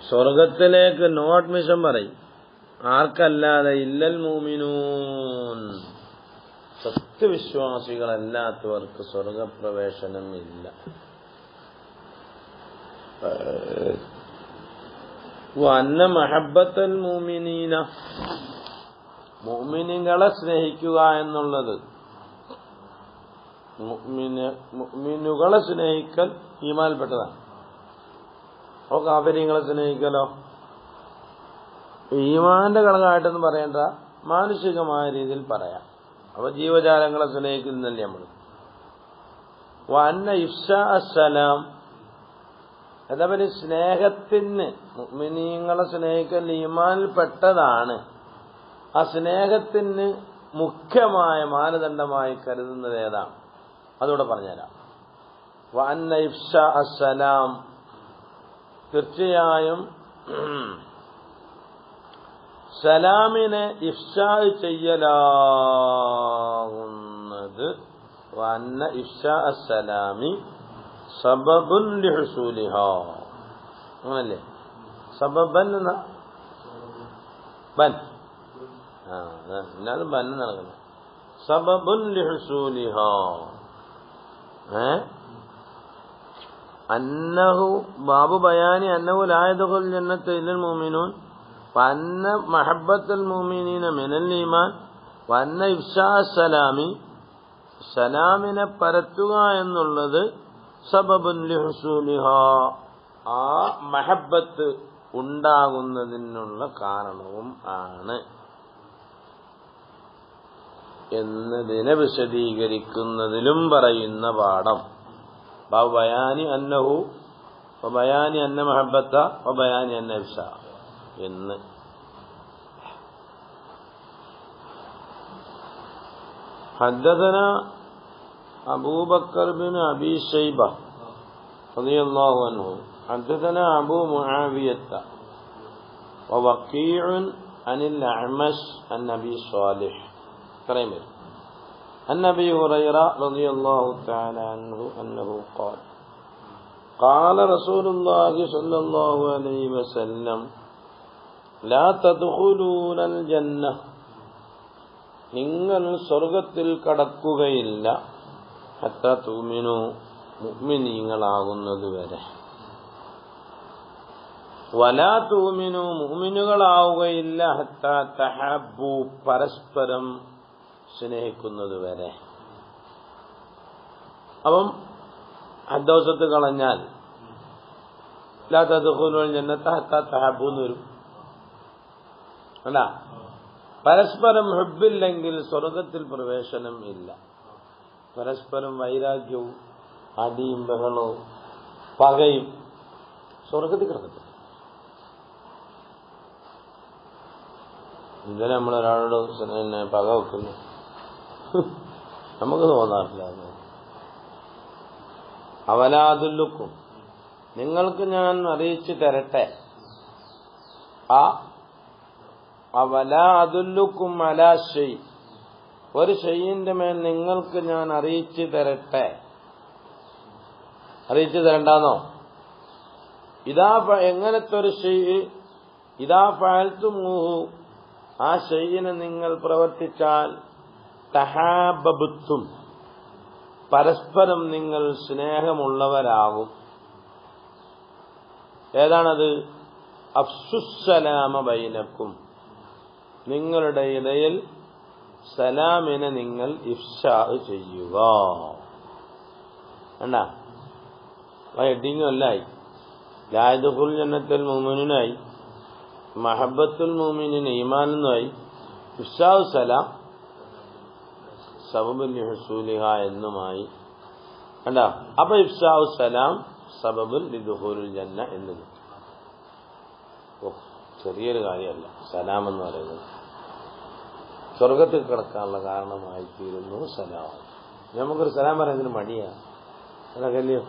സ്വർഗത്തിലേക്ക് no admission പറയും. ആർക്കല്ലാതെ? ഇല്ലൽ മുഅ്മിനൂൻ, സത്യവിശ്വാസികളല്ലാത്തവർക്ക് സ്വർഗപ്രവേശനം ഇല്ല. വഅന്ന മഹബ്ബത്തൽ മുഅ്മിനീന, മുഅ്മിനുകളെ സ്നേഹിക്കുക എന്നുള്ളത്, മുഅ്മിനുകളെ സ്നേഹിക്കൽ ഈമാനിൽപ്പെട്ടതാണ്. അപ്പോൾ കാഫിരീങ്ങളെ സ്നേഹിക്കലോ ഈമാന്റെ ഘടകമായിട്ടൊന്നും പറയേണ്ട, മാനുഷികമായ രീതിയിൽ പറയാം. അപ്പൊ ജീവജാലങ്ങളെ സ്നേഹിക്കുന്നില്ലേ നമ്മൾ. വഅന്ന ഇഫ്ശാ അസ്സലാം, അതേപോലെ സ്നേഹത്തിന്, മുഅ്മിനീങ്ങളെ സ്നേഹിക്കൽ ഈമാനിൽപ്പെട്ടതാണ്. ആ സ്നേഹത്തിന് മുഖ്യമായ മാനദണ്ഡമായി കരുതുന്നത് ഏതാണ്? അതോടെ പറഞ്ഞുതരാം. വഅന്ന ഇഫ്ശാ അസ്സലാം, തീർച്ചയായും സലാമിനെ ഇഫ്ശാ ചെയ്യലാകുന്നത്, വഅന്ന ഇഫ്ശാ അസ്സലാമി സബബുൻ ലിഹുസൂലിഹാ, അങ്ങനല്ലേ? സബബൻ എന്ന ബൻ, എന്നാലും ബൻ നടക്കുന്നത്. സബബുൻ ലിഹുസൂലിഹാ, അന്നഹു ബാബു ബയാനി അന്നഹു ലാ യദ്ഖുലുൽ ജന്നത ഇല്ലൽ മുഅ്മിനൂൻ വഅന്ന മഹബ്ബത്തുൽ മുഅ്മിനീന മിനൽ ഈമാൻ വഅന്ന ഇഫ്ശാ അസ്സലാമി, സലാമിനെ പരത്തുക എന്നുള്ളത് സബബുൻ ലിഹുസൂലിഹാ, ആ മഹബ്ബത്ത് ഉണ്ടാകുന്നതിനുള്ള കാരണവും ആണ് എന്നതിനെ വിശദീകരിക്കുന്നതിലും പറയുന്ന പാഠം. ബയാനി അന്നഹു ബയാനി അന്ന മഹബ്ബത്ത ബയാനി അന്ന ഇഫ്ശാ എന്ന്. ഹദ്ദസന അബൂബക്കർ ബിൻ അബീ ശൈബ റളിയല്ലാഹു അൻഹു ഹദ്ദസന അബൂ മുആവിയത്ത വവഖീഉൻ അനിൽ അഅ്മശ് അൻ നബി സ്വാലിഹ് കറൈമ عن أبي هريرة رضي الله تعالى عنه أنه قال قال رسول الله صلى الله عليه وسلم لا تدخلون الجنة, നിങ്ങൾ സ്വർഗത്തിൽ കടക്കുകയില്ല ഹത്താ തുഅ്മിനൂ, മുഅ്മിനീങ്ങളാകുന്നത് വരെ. വലാ തുഅ്മിനൂ, മുഅ്മിനുകളാവുകയില്ല ഹത്താ തഹബ്ബു, പരസ്പരം സ്നേഹിക്കുന്നത് വരെ. അപ്പം ഹദ്ദൗസത്ത് കളഞ്ഞാൽ ലാ തദ്ഖുലുൽ ജന്നത ഹത്താ തഹബ്ബു എന്ന് വരും. അല്ല, പരസ്പരം ഹുബ്ബില്ലെങ്കിൽ സ്വർഗത്തിൽ പ്രവേശനം ഇല്ല. പരസ്പരം വൈരാഗ്യവും അടിയും ബഹളവും പകയും സ്വർഗത്തിൽ കിടക്കത്തില്ല. ഇന്നലെ നമ്മളൊരാളോട് പക വെക്കുന്നു, നമുക്ക് തോന്നാറില്ല. അവലാദുല്ലുക്കും, നിങ്ങൾക്ക് ഞാൻ അറിയിച്ചു തരട്ടെ. ആ അവലാദുല്ലുക്കും അലാ ഷൈ, ഒരു ഷൈഇന്റെ മേൽ നിങ്ങൾക്ക് ഞാൻ അറിയിച്ചു തരട്ടെ. അറിയിച്ചു തരണ്ടാന്നോ? ഇതാ എങ്ങനത്തെ ഒരു ഷൈഇ, ഇതാ ഫഅൽതുമൂഹു, ആ ഷൈഇനെ നിങ്ങൾ പ്രവർത്തിച്ചാൽ തഹാബബത്തും, പരസ്പരം നിങ്ങൾ സ്നേഹമുള്ളവരാകും. ഏതാണത്? അഫ്സുസ്സലാമ ബൈനക്കും, നിങ്ങളുടെ ഇടയിൽ സലാമിനെ നിങ്ങൾ ഇഫ്ശാ ചെയ്യുക. വേണ്ട ഹെഡിങ്ങും എല്ലായി. ലാ യദ്ഖുലുൽ ജന്നത്തുൽ മുഅ്മിനൂനായി, മഹബ്ബത്തുൽ മുഅ്മിനീന ഈമാനെന്നുമായി, ഇഫ്ശാ സലാം സബബുൽ ലിഹുസൂലിഹാ എന്നുമായി. കണ്ട, അപ്പൊ ഇഫ്ശാ സലാം സബബുൽ ലിദുഖൂലിൽ ജന്ന എന്ന് കിട്ടും. ചെറിയൊരു കാര്യമല്ല സലാം എന്ന് പറയുന്നത്. സ്വർഗത്തിൽ കിടക്കാനുള്ള കാരണമായി തീരുന്നു സലാം. നമുക്കൊരു സലാം പറയുന്നതിന് മടിയാണ്. അതൊക്കെയല്ലയോ?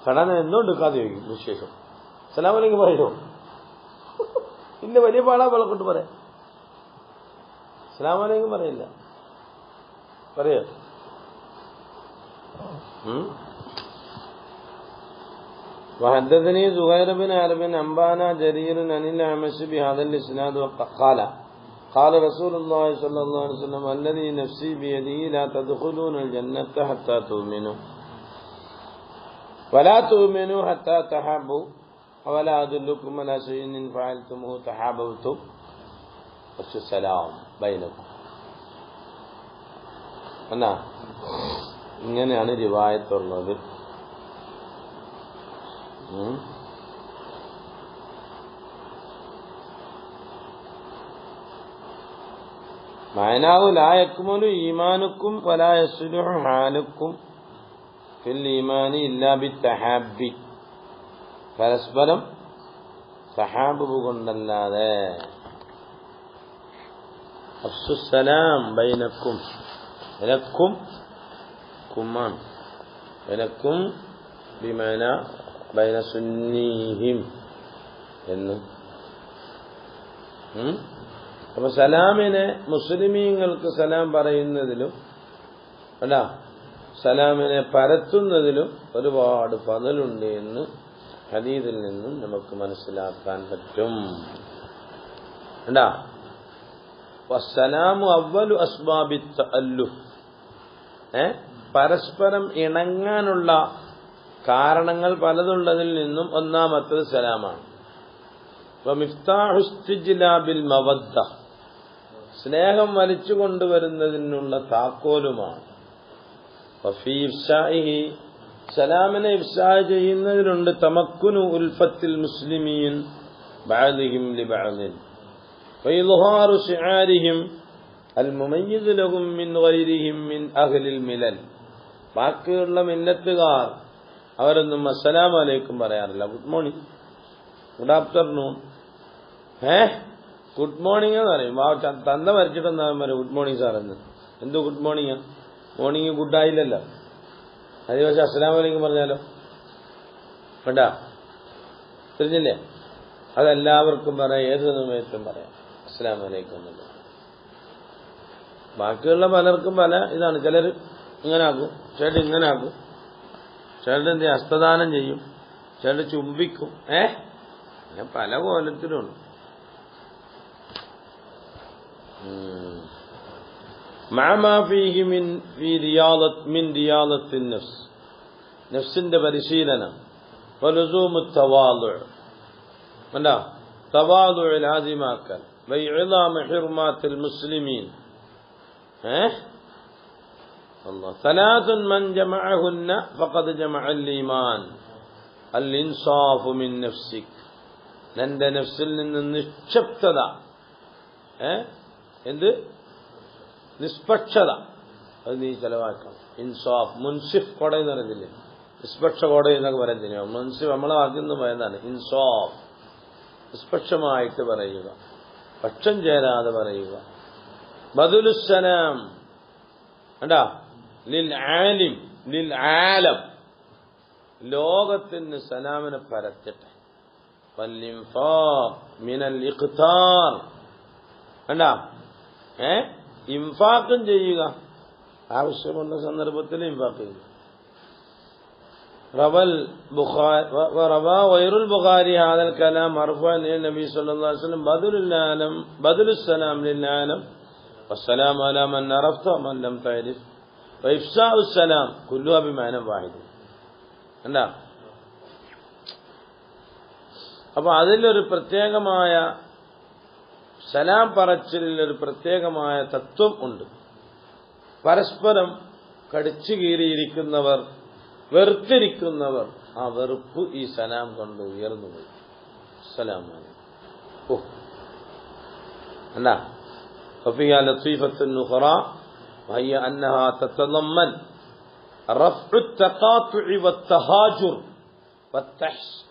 കടന എന്തുകൊണ്ടെടുക്കാതെ ചോദിക്കും വിശേഷം. സലാം അല്ലെങ്കിൽ പറയോ? ഇല്ല, വലിയ പാടാ വിളക്കൊണ്ട് പറയാം. സലാം അലൈക്കും പറയില്ല. പറയോ? وحدثني زهير بن حرب أنبانا جرير عن الأعمش بهذا الإسناد وقال قال رسول الله صلى الله عليه وسلم الذي نفسي بيده لا تدخلون الجنة حتى تؤمنوا ولا تؤمنوا حتى تحابوا ولا أدلكم على شيء إن فعلتموه تحاببتم والسلام بينكم. എന്നാ ഇങ്ങനെയാണ് റിവായത്തുള്ളത്. മഅനാഹു ലാ യക്മുലു ഈമാനുക്കും വലാ യസ്ലുഹു ഹാലുക്കും ഫിൽ ഈമാനി ഇല്ലാ ബിത്തഹാബ്ബി, പരസ്പരം തഹാബുബ് കൊണ്ടല്ലാതെ. അഫ്സുസ്സലാം ബൈനക്കും, ബൈനക്കും കുമ്മാൻ, ബൈനക്കും ബിമാന ബൈന സുന്നീഹിം എന്ന്. അപ്പൊ സലാമിനെ മുസ്ലിമീങ്ങൾക്ക് സലാം പറയുന്നതിലും അല്ല സലാമിനെ പരത്തുന്നതിലും ഒരുപാട് ഫളലുണ്ട് എന്ന് ഹദീസിൽ നിന്നും നമുക്ക് മനസ്സിലാക്കാൻ പറ്റും. അല്ല വസ്സലാമു അവ്വലു അസ്ബാബി തഅല്ലുഫ്, പരസ്പരം ഇണങ്ങാനുള്ള കാരണങ്ങൾ പലതുള്ളതിൽ നിന്നും ഒന്നാമത്തത് സലാമാണ്. വമിഫ്താഹു ഇസ്തിജ്ലാബിൽ മവദ്ദ, സ്നേഹം വലിച്ചു കൊണ്ടുവരുന്നതിനുള്ള താക്കോലുമാണ്. വഫീ ഇഫ്ശാഇഹി, സലാമിനെ ഇഫ്ശാ ചെയ്യുന്നതിലുണ്ട് തമക്കുനു ഉൽഫത്തിൽ മുസ്ലിമീൻ ബഅദിഹിം ലിബഅദിൻ വഇദ്ഹാറു ശിആരിഹിം അൽമുമയ്യിസ് ലഹും മിൻ ഗൈരിഹിം മിൻ അഹ്ലിൽ മിലൽ. ബാക്കിയുള്ള മില്ലത്തുകാർ അവരൊന്നും അസ്സലാമു അലൈക്കും പറയാറില്ല. Good morning, good afternoon, good morning എന്ന് പറയും. തന്ത വരച്ചിട്ടെന്നാ പറയും ഗുഡ് മോർണിംഗ് സാർ എന്ന്. എന്ത് ഗുഡ് മോർണിംഗ്? മോർണിംഗ് ഗുഡ് ആയില്ലല്ലോ. അതേ പക്ഷെ അസ്സലാമു അലൈക്കും പറഞ്ഞാലോ വേണ്ട, തിരിഞ്ഞില്ലേ? അതെല്ലാവർക്കും പറയാം, ഏത് സമയത്തും പറയാം അസ്സലാമു അലൈക്കും എന്നുള്ളത്. ബാക്കിയുള്ള പലർക്കും പല ഇതാണ്. ചിലർ ഇങ്ങനെ ആക്കും, ചിലർ ഇങ്ങനെ ആക്കും, ചിലർ എന്ത് ഹസ്തദാനം ചെയ്യും, ചിലർ ചുംബിക്കും. അങ്ങനെ പല കോലത്തിലുണ്ട്. നഫ്സിന്റെ പരിശീലനം, തവാദുഅ ലാസിമാക്കൽ, വഇഇളാമ ഹിർമാത്തിൽ മുസ്ലിമീൻ. സലാസുൻ മൻ ജമഅഹുന്ന ഫഖദ് ജമഅൽ ഈമാൻ അൽ-ഇൻസാഫു മിൻ നഫ്സിക്, നിന്റെ നഫ്സിൽ നിന്ന് നിഷ്പക്ഷത, എന്ത് നിഷ്പക്ഷത, അത് നീ ചെലവാക്കണം. ഇൻസാഫ്, മുൻസിഫ് കോടതി പറയുന്നില്ലേ, നിഷ്പക്ഷ കോടതി എന്നൊക്കെ പറയുന്നില്ല. മുൻസിഫ് നമ്മളെ വാക്കിന്ന് പറയുന്നതാണ് ഇൻസാഫ്. നിഷ്പക്ഷമായിട്ട് പറയുക, പക്ഷം ചേരാതെ പറയുക. ബദലുസ്സലാം കണ്ടാ, ലിൽ ആലിം ലിൽ ആലം, ലോകത്തിന് സലാമിനെ പരത്തട്ടെ. വൽഇൻഫാഖ് മിനൽ ഇഖ്താർ, കണ്ടാ, ഇൻഫാഖും ചെയ്യുക, ആവശ്യമുള്ള സന്ദർഭത്തിൽ ഇൻഫാഖ് ചെയ്യുക. റവാ ഗൈറുൽ ബുഖാരി ഹാദൽ കലാം മർഫൂഅൻ ഇല നബി സല്ലല്ലാഹു അലൈഹി വസല്ലം ബദലുസ്സലാം ലിൽ ആലം വസ്സലാമു അലാ മൻ അറഫ്ത വമൻ ലം തഅരിഫ് വഇഫ്ശാഉസ്സലാം കുല്ലുഹാ ബിമഅന വാഹിദ്. കണ്ടാ, അപ്പൊ അതിലൊരു പ്രത്യേകമായ സലാം പറച്ചിലൊരു പ്രത്യേകമായ തത്വം ഉണ്ട്. പരസ്പരം കടിച്ചു കീറിയിരിക്കുന്നവർ, വെറുത്തിരിക്കുന്നവർ, ആ വെറുപ്പ് ഈ സലാം കൊണ്ട് ഉയർന്നുപോയി. അസ്സലാമു അലൈക്കും. അല്ല ففيها لطيفة أخرى وهي أنها تتضمن رفع التقاطع والتهاجر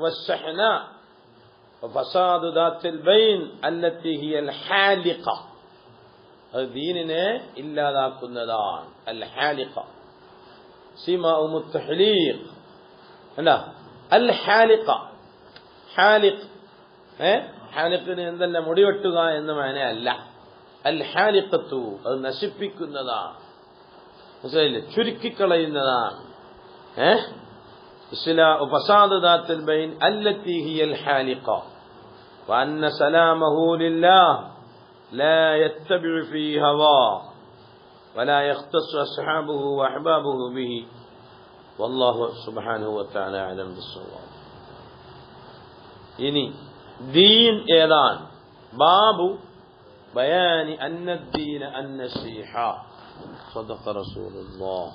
والشحناء وفساد ذات البين التي هي الحالقة. ديننا إلا ذاك الندان الحالقة سماهم التحليق. لا الحالقة حالق حالقنا عندنا മുടിവെട്ടുക എന്ന മഅനയല്ല. അൽ ഹാലിഖത്തു, അത് നശിപ്പിക്കുന്നതാണ്, മനസ്സിലായില്ലേ, ചുരുക്കിക്കളയുന്നതാണ്. فساد ذات البين التي هي الحالقة وأن سلامه لله لا يتبع في هواه ولا يختص أصحابه وأحبابه به والله سبحانه وتعالى أعلم بالصواب. ഇനി ദീൻ ഏതാണ്? ബാബു ബയാനി അന്ന ദീന അന്നസീഹ. صدق رسول الله.